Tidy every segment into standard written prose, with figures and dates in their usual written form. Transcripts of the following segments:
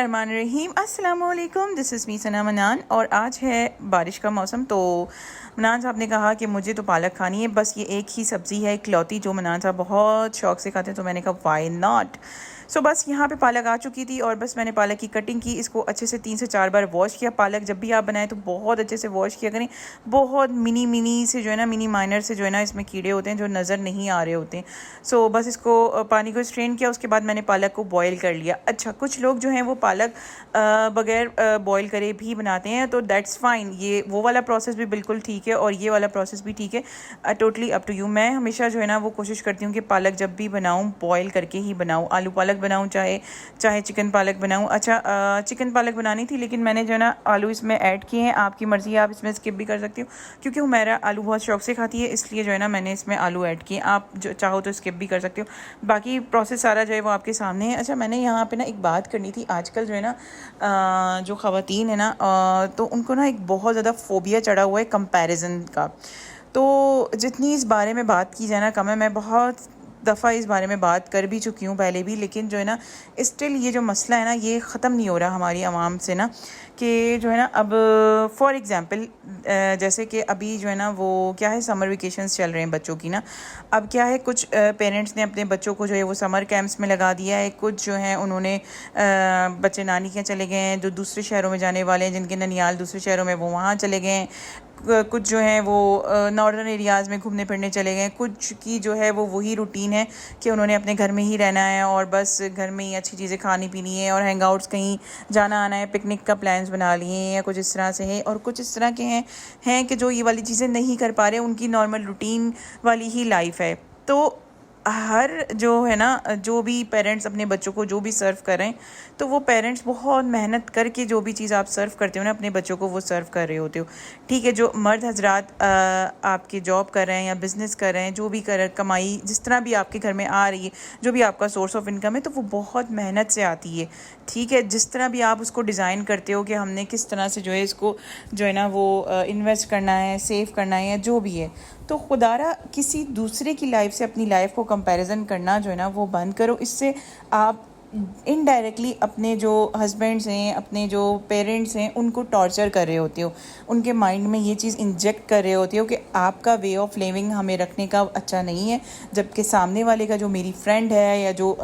बिस्मिल्लाहिर्रहमानिर्रहीम। अस्सलामुअलैकुम, this is me सना मनान। और आज है बारिश का मौसम। तो मनान साहब ने कहा कि मुझे तो पालक खानी है, बस ये एक ही सब्ज़ी है इकलौती जो मनान साहब बहुत शौक़ से खाते हैं। तो मैंने कहा वाई नॉट। सो बस यहाँ पे पालक आ चुकी थी और बस मैंने पालक की कटिंग की, इसको अच्छे से 3 से 4 बार वॉश किया। पालक जब भी आप बनाएं तो बहुत अच्छे से वॉश किया करें। बहुत मिनी से जो है ना, मिनी माइनर से जो है ना, इसमें कीड़े होते हैं जो नज़र नहीं आ रहे होते हैं। सो बस इसको पानी को स्ट्रेन किया, उसके बाद मैंने पालक को बॉयल कर लिया। अच्छा, कुछ लोग जो हैं वो पालक बगैर बॉयल करे भी बनाते हैं, तो दैट्स फ़ाइन। ये वो वाला प्रोसेस भी बिल्कुल ठीक है और ये वाला प्रोसेस भी ठीक है। Totally up to you. मैं हमेशा जो है ना वो कोशिश करती हूँ कि पालक जब भी बनाऊँ बॉयल करके ही बनाऊँ। आलू पालक बनाऊँ, चाहे चिकन पालक बनाऊँ। अच्छा, चिकन पालक बनानी थी लेकिन मैंने जो है ना आलू इसमें ऐड किए हैं। आपकी मर्ज़ी है, आप इसमें स्किप भी कर सकती हो, क्योंकि वो मेरा आलू बहुत शौक़ से खाती है, इसलिए जो है ना मैंने इसमें आलू ऐड किए। आप जो चाहो तो स्किप भी कर सकते हो, बाकी प्रोसेस सारा जो है वो आपके सामने है। अच्छा, मैंने यहाँ पे ना एक बात करनी थी। आजकल जो है ना जो ख़वातीन है ना, तो उनको ना एक बहुत ज़्यादा फ़ोबिया चढ़ा हुआ है कंपैरिजन का। तो जितनी इस बारे में बात की जाए ना कम है। मैं बहुत दफ़ा इस बारे में बात कर भी चुकी हूँ पहले भी, लेकिन जो है ना स्टिल ये जो मसला है ना ये ख़त्म नहीं हो रहा हमारी आवाम से ना, कि जो है ना अब फॉर एग्ज़ाम्पल जैसे कि अभी जो है ना वो क्या है, समर वेकेशंस चल रहे हैं बच्चों की ना। अब क्या है, कुछ पेरेंट्स ने अपने बच्चों को जो है वो समर कैंप्स में लगा दिया है। कुछ जो है उन्होंने बच्चे नानी के चले गए हैं, जो दूसरे शहरों में जाने वाले हैं, जिनके ननियाल दूसरे शहरों में, वो वहाँ चले गए हैं। कुछ जो है वो नॉर्दर्न एरियाज़ में घूमने फिरने चले गए। कुछ की जो है वो वही रूटीन है कि उन्होंने अपने घर में ही रहना है और बस घर में ही अच्छी चीज़ें खानी पीनी है और हैंग आउट्स कहीं जाना आना है, पिकनिक का प्लान्स बना लिए हैं या कुछ इस तरह से है। और कुछ इस तरह के हैं कि जो ये वाली चीज़ें नहीं कर पा रहे, उनकी नॉर्मल रूटीन वाली ही लाइफ है। तो हर जो है ना, जो भी पेरेंट्स अपने बच्चों को जो भी सर्व कर रहे हैं, तो वो पेरेंट्स बहुत मेहनत करके जो भी चीज़ आप सर्व करते हो ना अपने बच्चों को, वो सर्व कर रहे होते हो। ठीक है, जो मर्द हजरात आपके जॉब कर रहे हैं या बिज़नेस कर रहे हैं, जो भी कर कमाई जिस तरह भी आपके घर में आ रही है, जो भी आपका सोर्स ऑफ इनकम है, तो वो बहुत मेहनत से आती है। ठीक है, जिस तरह भी आप उसको डिज़ाइन करते हो कि हमने किस तरह से जो है इसको जो है ना वो इन्वेस्ट करना है, सेव करना है या जो भी है, तो खुदारा किसी दूसरे की लाइफ से अपनी लाइफ को कंपैरिजन करना जो है ना वो बंद करो। इससे आप इनडायरेक्टली अपने जो हस्बैंड्स हैं, अपने जो पेरेंट्स हैं, उनको टॉर्चर कर रहे होते हो। उनके माइंड में ये चीज़ इंजेक्ट कर रहे होते हो कि आपका वे ऑफ लिविंग हमें रखने का अच्छा नहीं है, जबकि सामने वाले का जो मेरी फ्रेंड है या जो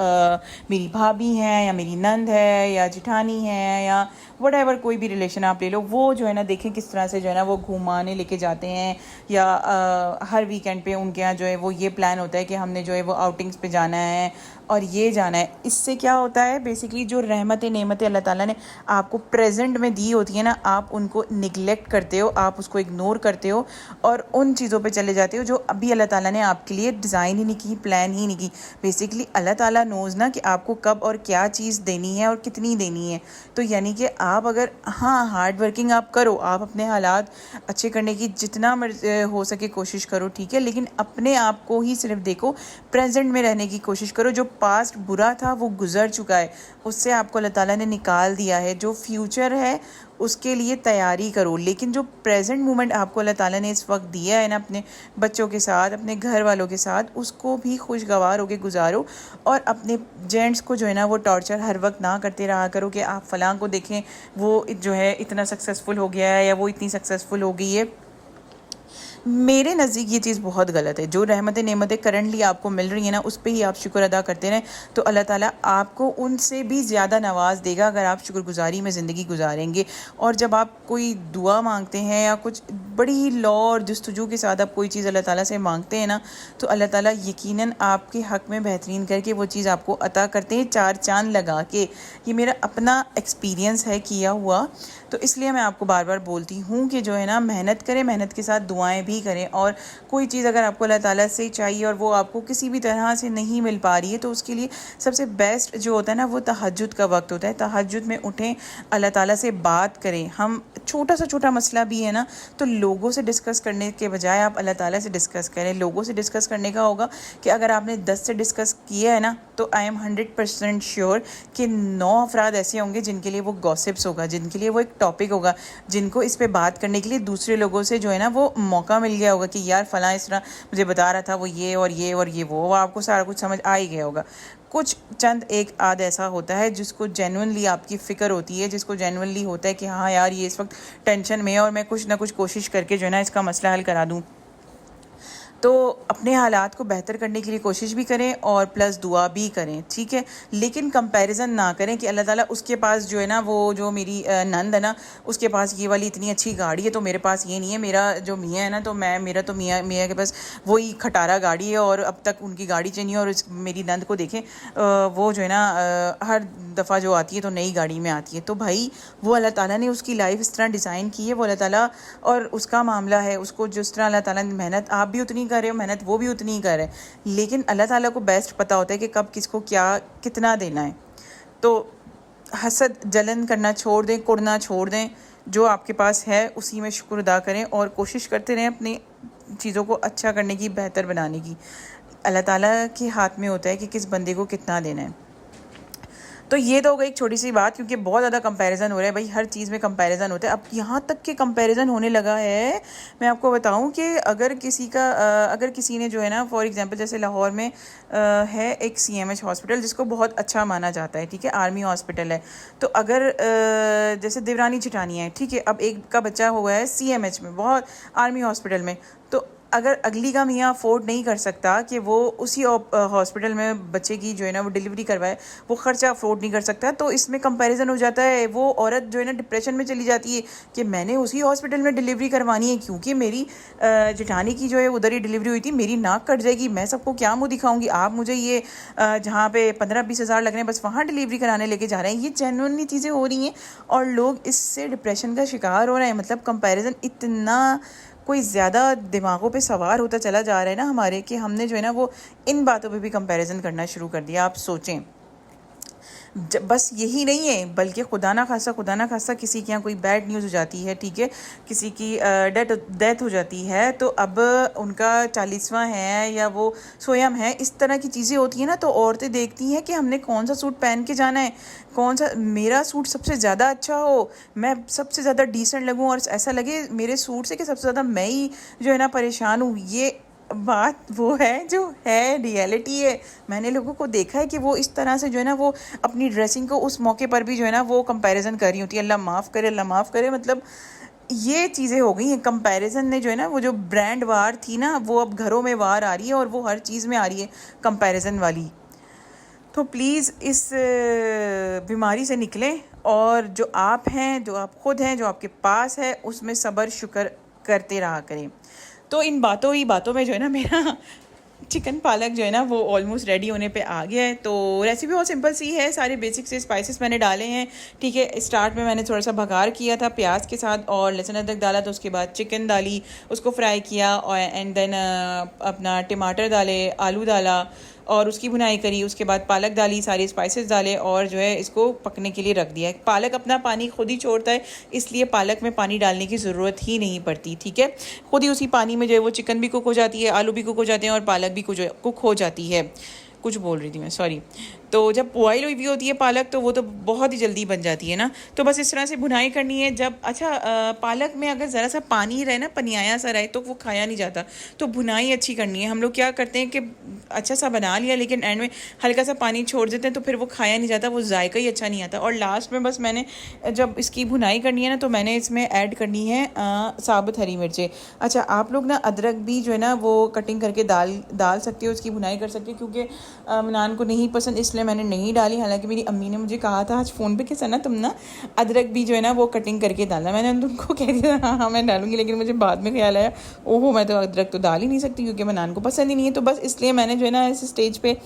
मेरी भाभी है या मेरी नंद है या जिठानी है या वट कोई भी रिलेशन आप ले लो, वो जो है ना देखें किस तरह से जो है ना वो घुमाने लेके जाते हैं या हर वीकेंड पे उनके यहाँ जो है वो ये प्लान होता है कि हमने जो है वो आउटिंग्स पे जाना है और ये जाना है। इससे क्या होता है, बेसिकली जो रहमतें नेमतें अल्लाह ताला ने आपको प्रेजेंट में दी होती है ना, आप उनको निगलेक्ट करते हो, आप उसको इग्नोर करते हो और उन चीज़ों पे चले जाते हो जो अभी अल्लाह ताला ने आपके लिए डिज़ाइन ही नहीं की, प्लान ही नहीं की। बेसिकली अल्लाह ताला नोज़ ना कि आपको कब और क्या चीज़ देनी है और कितनी देनी है। तो यानी कि आप अगर हार्ड वर्किंग आप करो, आप अपने हालात अच्छे करने की जितना हो सके कोशिश करो, ठीक है, लेकिन अपने आप को ही सिर्फ देखो, प्रेजेंट में रहने की कोशिश करो। जो पास्ट बुरा था वो गुजर चुका है, उससे आपको अल्लाह ताला ने निकाल दिया है। जो फ्यूचर है उसके लिए तैयारी करो, लेकिन जो प्रेजेंट मोमेंट आपको अल्लाह ताला ने इस वक्त दिया है ना अपने बच्चों के साथ, अपने घर वालों के साथ, उसको भी खुशगवार होकर गुजारो। और अपने जेंट्स को जो है ना वो टॉर्चर हर वक्त ना करते रहा करो कि आप फलां को देखें, वो जो है इतना सक्सेसफुल हो गया है या वो इतनी सक्सेसफुल हो गई है। मेरे नज़दीक ये चीज़ बहुत गलत है। जो रहमतें नेमतें करंटली आपको मिल रही हैं ना, उस पर ही आप शुक्र अदा करते रहें, तो अल्लाह ताला आपको उनसे भी ज़्यादा नवाज देगा अगर आप शुक्रगुजारी में ज़िंदगी गुजारेंगे। और जब आप कोई दुआ मांगते हैं या कुछ बड़ी ही लौ और जस्तजू के साथ आप कोई चीज़ अल्लाह ताला से मांगते हैं ना, तो अल्लाह ताला यकीनन आपके हक़ में बेहतरीन करके वो चीज़ आपको अता करते हैं, चार चांद लगा के। ये मेरा अपना एक्सपीरियंस है किया हुआ, तो इसलिए मैं आपको बार बार बोलती हूँ कि जो है ना मेहनत करें, मेहनत के साथ दुआएं भी करें। और कोई चीज़ अगर आपको अल्लाह ताला से चाहिए और वो आपको किसी भी तरह से नहीं मिल पा रही है, तो उसके लिए सबसे बेस्ट जो होता है ना वो तहज्जुद का वक्त होता है। तहज्जुद में उठें, अल्लाह ताला से बात करें। हम छोटा सा छोटा मसला भी है ना, तो लोगों से डिस्कस करने के बजाय आप अल्लाह ताला से डिस्कस करें। लोगों से डिस्कस करने का होगा कि अगर आपने 10 से डिस्कस किया है ना, तो आई एम 100% श्योर कि 9 अफराद ऐसे होंगे जिनके लिए वो गॉसिप्स होगा, जिनके लिए वो एक टॉपिक होगा, जिनको इस पे बात करने के लिए दूसरे लोगों से जो है ना वो मौका मौका मिल गया होगा कि यार फ़लाँ इस तरह मुझे बता रहा था, वो ये और ये और ये वो आपको सारा कुछ समझ आ ही गया होगा। कुछ चंद एक आध ऐसा होता है जिसको जेन्युइनली आपकी फ़िक्र होती है, जिसको जेन्युइनली होता है कि हाँ यार ये इस वक्त टेंशन में है और मैं कुछ ना कुछ कोशिश करके जो है ना इसका मसला हल करा दूँ। तो अपने हालात को बेहतर करने के लिए कोशिश भी करें और प्लस दुआ भी करें, ठीक है। लेकिन कंपैरिजन ना करें कि अल्लाह ताला उसके पास जो है ना, वो जो मेरी नंद है ना, उसके पास ये वाली इतनी अच्छी गाड़ी है तो मेरे पास ये नहीं है। मेरा जो मियाँ है ना, तो मेरा तो मियाँ मियाँ के पास वही खटारा गाड़ी है और अब तक उनकी गाड़ी चाहिए। और मेरी नंद को देखें, वो जो है ना हर दफ़ा जो आती है तो नई गाड़ी में आती है। तो भाई वो अल्लाह ताला ने उसकी लाइफ इस तरह डिज़ाइन की है, वो अल्लाह ताला और उसका मामला है। उसको जिस तरह अल्लाह ताला ने मेहनत आप भी उतनी कर रहे हो, मेहनत वो भी उतनी ही कर रहे हैं, लेकिन अल्लाह ताला को बेस्ट पता होता है कि कब किसको क्या कितना देना है। तो हसद जलन करना छोड़ दें, कुड़ना छोड़ दें। जो आपके पास है उसी में शुक्र अदा करें और कोशिश करते रहें अपनी चीज़ों को अच्छा करने की, बेहतर बनाने की। अल्लाह ताला के हाथ में होता है कि किस बंदे को कितना देना है। तो ये तो हो गई एक छोटी सी बात, क्योंकि बहुत ज़्यादा कंपैरिजन हो रहा है भाई, हर चीज़ में कंपैरिजन होता है। अब यहाँ तक के कंपैरिजन होने लगा है, मैं आपको बताऊँ कि अगर किसी ने जो है ना, फॉर एग्जांपल जैसे लाहौर में है एक CMH हॉस्पिटल जिसको बहुत अच्छा माना जाता है, ठीक है, आर्मी हॉस्पिटल है। तो अगर जैसे देवरानी चिटानी है, ठीक है, अब एक का बच्चा हुआ है CMH में, बहुत आर्मी हॉस्पिटल में, तो अगर अगली का मियाँ अफोर्ड नहीं कर सकता कि वो उसी हॉस्पिटल में बच्चे की जो है ना वो डिलीवरी करवाए, वो ख़र्चा अफोर्ड नहीं कर सकता, तो इसमें कंपैरिजन हो जाता है। वो औरत जो है ना डिप्रेशन में चली जाती है कि मैंने उसी हॉस्पिटल में डिलीवरी करवानी है क्योंकि मेरी जेठानी की जो है उधर ही डिलीवरी हुई थी, मेरी नाक कट जाएगी, मैं सबको क्या मुँह दिखाऊंगी, आप मुझे ये जहाँ पे 15-20 हज़ार लग रहे हैं बस वहाँ डिलीवरी कराने लेके जा रहे हैं। ये जेन्युइनली चीज़ें हो रही हैं और लोग इससे डिप्रेशन का शिकार हो रहे हैं। मतलब कंपैरिजन इतना कोई ज़्यादा दिमागों पे सवार होता चला जा रहा है ना हमारे, कि हमने जो है ना वो इन बातों पे भी कंपैरिजन करना शुरू कर दिया। आप सोचें, बस यही नहीं है बल्कि खुदा ना खासा किसी के यहाँ कोई बैड न्यूज़ हो जाती है, ठीक है, किसी की डेथ हो जाती है, तो अब उनका 40वां है या वो सोयम है, इस तरह की चीज़ें होती हैं ना, तो औरतें देखती हैं कि हमने कौन सा सूट पहन के जाना है, कौन सा मेरा सूट सबसे ज़्यादा अच्छा हो, मैं सबसे ज़्यादा डिसेंट लगूं और ऐसा लगे मेरे सूट से कि सबसे ज़्यादा मैं ही जो है ना परेशान हूँ। ये बात वो है जो है, रियलिटी है। मैंने लोगों को देखा है कि वो इस तरह से जो है ना वो अपनी ड्रेसिंग को उस मौके पर भी जो है ना वो कंपैरिजन कर रही होती है। अल्लाह माफ़ करे। मतलब ये चीज़ें हो गई हैं। कंपैरिजन ने जो है ना वो जो ब्रांड वार थी ना, वो अब घरों में वार आ रही है और वो हर चीज़ में आ रही है कंपैरिजन वाली। तो प्लीज़ इस बीमारी से निकलें और जो आप हैं, जो आप खुद हैं, जो आपके पास है, उसमें सब्र शुक्र करते रहा करें। तो इन बातों में जो है ना मेरा चिकन पालक जो है ना वो ऑलमोस्ट रेडी होने पे आ गया है। तो रेसिपी बहुत सिंपल सी है, सारे बेसिक से स्पाइसेस मैंने डाले हैं, ठीक है। स्टार्ट में मैंने थोड़ा सा भगार किया था प्याज के साथ और लहसुन अदरक डाला, तो उसके बाद चिकन डाली, उसको फ्राई किया और एंड देन अपना टमाटर डाले, आलू डाला और उसकी भुनाई करी। उसके बाद पालक डाली, सारी स्पाइसेस डाले और जो है इसको पकने के लिए रख दिया। पालक अपना पानी खुद ही छोड़ता है, इसलिए पालक में पानी डालने की ज़रूरत ही नहीं पड़ती, ठीक है। खुद ही उसी पानी में जो है वो चिकन भी कुक हो जाती है, आलू भी कुक हो जाते हैं और पालक भी कुक हो जाती है। कुछ बोल रही थी मैं, सॉरी। तो जब बॉयल हुई भी होती है पालक तो वो तो बहुत ही जल्दी बन जाती है ना। तो बस इस तरह से भुनाई करनी है। जब पालक में अगर ज़रा सा पानी रहे ना, पनियाया सा रहे, तो वो खाया नहीं जाता। तो भुनाई अच्छी करनी है। हम लोग क्या करते हैं कि अच्छा सा बना लिया लेकिन एंड में हल्का सा पानी छोड़ देते हैं, तो फिर वो खाया नहीं जाता, वो जायका ही अच्छा नहीं आता। और लास्ट में बस मैंने जब इसकी भुनाई करनी है ना, तो मैंने इसमें ऐड करनी है साबुत हरी मिर्चें। अच्छा, आप लोग ना अदरक भी जो है ना वो कटिंग करके डाल सकते हो, उसकी भुनाई कर सकते हो, क्योंकि मनान को नहीं पसंद इसलिए मैंने नहीं डाली। हालांकि मेरी अम्मी ने मुझे कहा था आज फ़ोन पे कि सना तुम ना अदरक भी जो है ना वो कटिंग करके डालना। मैंने उनको कह दिया हाँ मैं डालूंगी, लेकिन मुझे बाद में ख्याल आया ओहो मैं तो अदरक तो डाल ही नहीं सकती क्योंकि मनान को पसंद ही नहीं है। तो बस इसलिए मैंने जो है ना इस स्टेज पे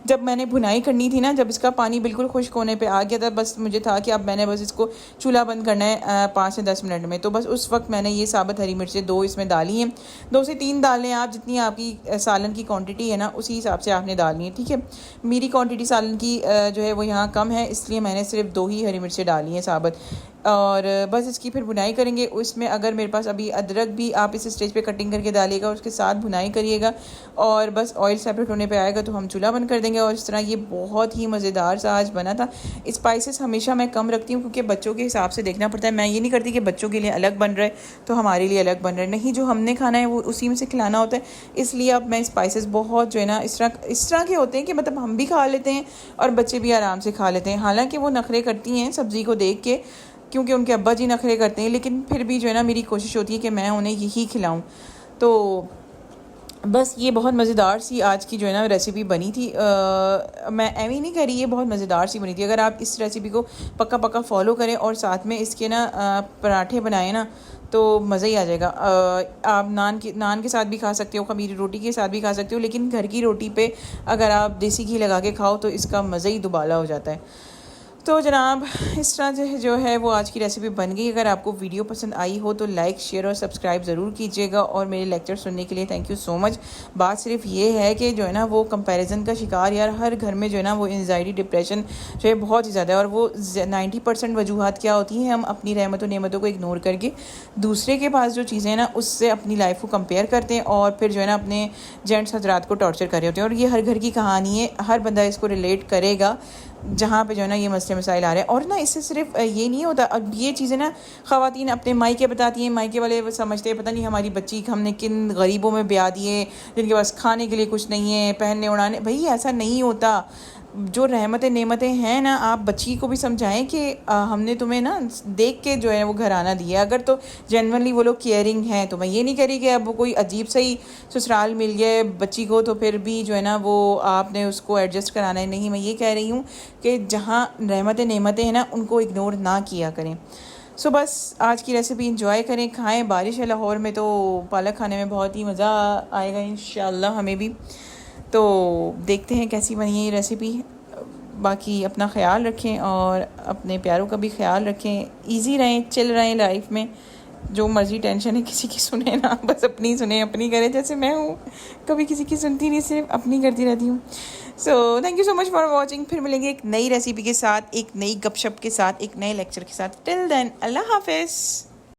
जब मैंने भुनाई करनी थी ना, जब इसका पानी बिल्कुल खुश्क होने पर आ गया था, बस मुझे था कि अब मैंने बस इसको चूल्हा बंद करना है 5 से 10 मिनट में। तो बस उस वक्त मैंने ये साबुत हरी मिर्चें 2 इसमें डाली हैं, 2 से 3 डालें आप, जितनी आपकी सालन की क्वांटिटी है ना उसी हिसाब से आपने डालनी है, ठीक है। मेरी क्वांटिटी सालन की जो है वो यहाँ कम है, इसलिए मैंने सिर्फ 2 ही हरी मिर्चें डाली हैं साबुत। और बस इसकी फिर भुनाई करेंगे। उसमें अगर मेरे पास अभी अदरक भी आप इस स्टेज पे कटिंग करके डालिएगा, उसके साथ भुनाई करिएगा और बस ऑयल सेपरेट होने पे आएगा तो हम चूल्हा बंद कर देंगे। और इस तरह ये बहुत ही मज़ेदार सा आज बना था। स्पाइसेस हमेशा मैं कम रखती हूँ क्योंकि बच्चों के हिसाब से देखना पड़ता है। मैं ये नहीं करती कि बच्चों के लिए अलग बन रहा है तो हमारे लिए अलग बन रहा है, नहीं, जो हमने खाना है वो उसी में से खिलाना होता है। इसलिए अब मैं स्पाइसेस बहुत जो है ना इस तरह के होते हैं कि मतलब हम भी खा लेते हैं और बच्चे भी आराम से खा लेते हैं। हालाँकि वो नखरे करती हैं सब्ज़ी को देख के क्योंकि उनके अब्बा जी नखरे करते हैं, लेकिन फिर भी जो है ना मेरी कोशिश होती है कि मैं उन्हें यही खिलाऊं। तो बस ये बहुत मज़ेदार सी आज की जो है ना रेसिपी बनी थी। मैं एवं नहीं कह रही, ये बहुत मज़ेदार सी बनी थी। अगर आप इस रेसिपी को पक्का पक्का फॉलो करें और साथ में इसके ना पराठे बनाएं ना तो मज़ा ही आ जाएगा। आप नान के साथ भी खा सकते हो, खमीरी रोटी के साथ भी खा सकते हो, लेकिन घर की रोटी पे अगर आप देसी घी लगा के खाओ तो इसका मज़ा ही दुबाला हो जाता है। तो जनाब इस तरह से जो है वो आज की रेसिपी बन गई। अगर आपको वीडियो पसंद आई हो तो लाइक शेयर और सब्सक्राइब ज़रूर कीजिएगा और मेरे लेक्चर सुनने के लिए थैंक यू सो मच। बात सिर्फ ये है कि जो है ना वो कंपैरिजन का शिकार यार हर घर में जो है ना वो एंजाइटी डिप्रेशन जो है बहुत ही ज़्यादा है। और वो 90% वजूहत क्या होती हैं, हम अपनी रहमत और नेमतों को इग्नोर करके दूसरे के पास जो चीज़ें हैं ना उससे अपनी लाइफ को कंपेयर करते हैं और फिर जो है ना अपने जेंट्स हजरात को टॉर्चर कर रहे होते हैं। और ये हर घर की कहानी है, हर बंदा इसको रिलेट करेगा जहाँ पे जो है ना ये मसले मसाइल आ रहे हैं। और ना इससे सिर्फ ये नहीं होता, अब ये चीज़ें ना ख़वातीन अपने मायके बताती हैं, मायके वाले समझते हैं पता नहीं हमारी बच्ची हमने किन गरीबों में ब्याह दिए जिनके पास खाने के लिए कुछ नहीं है, पहनने उड़ाने। भाई ऐसा नहीं होता। जो रहमतें नेमतें हैं ना, आप बच्ची को भी समझाएं कि हमने तुम्हें ना देख के जो है वो घराना दिया। अगर तो जेनवनली वो लोग केयरिंग हैं तो मैं ये नहीं करी कि अब वो कोई अजीब सा ही ससुराल मिल गया बच्ची को तो फिर भी जो है ना वो आपने उसको एडजस्ट कराना है। नहीं, मैं ये कह रही हूँ कि जहाँ रहमतें नेमतें हैं ना उनको इग्नोर ना किया करें। सो बस आज की रेसिपी इंजॉय करें, खाएं। बारिश है लाहौर में तो पालक खाने में बहुत ही मज़ा आएगा इंशाल्लाह हमें भी। तो देखते हैं कैसी बनी है ये रेसिपी। बाकी अपना ख्याल रखें और अपने प्यारों का भी ख्याल रखें। इजी रहें, चिल रहें लाइफ में। जो मर्ज़ी टेंशन है किसी की सुने ना, बस अपनी सुने, अपनी करें। जैसे मैं हूँ, कभी किसी की सुनती नहीं, सिर्फ अपनी करती रहती हूँ। So thank you so much for watching. फिर मिलेंगे एक नई रेसिपी के साथ, एक नई गपशप के साथ, एक नए लेक्चर के साथ। टिल देन अल्लाह हाफिज़।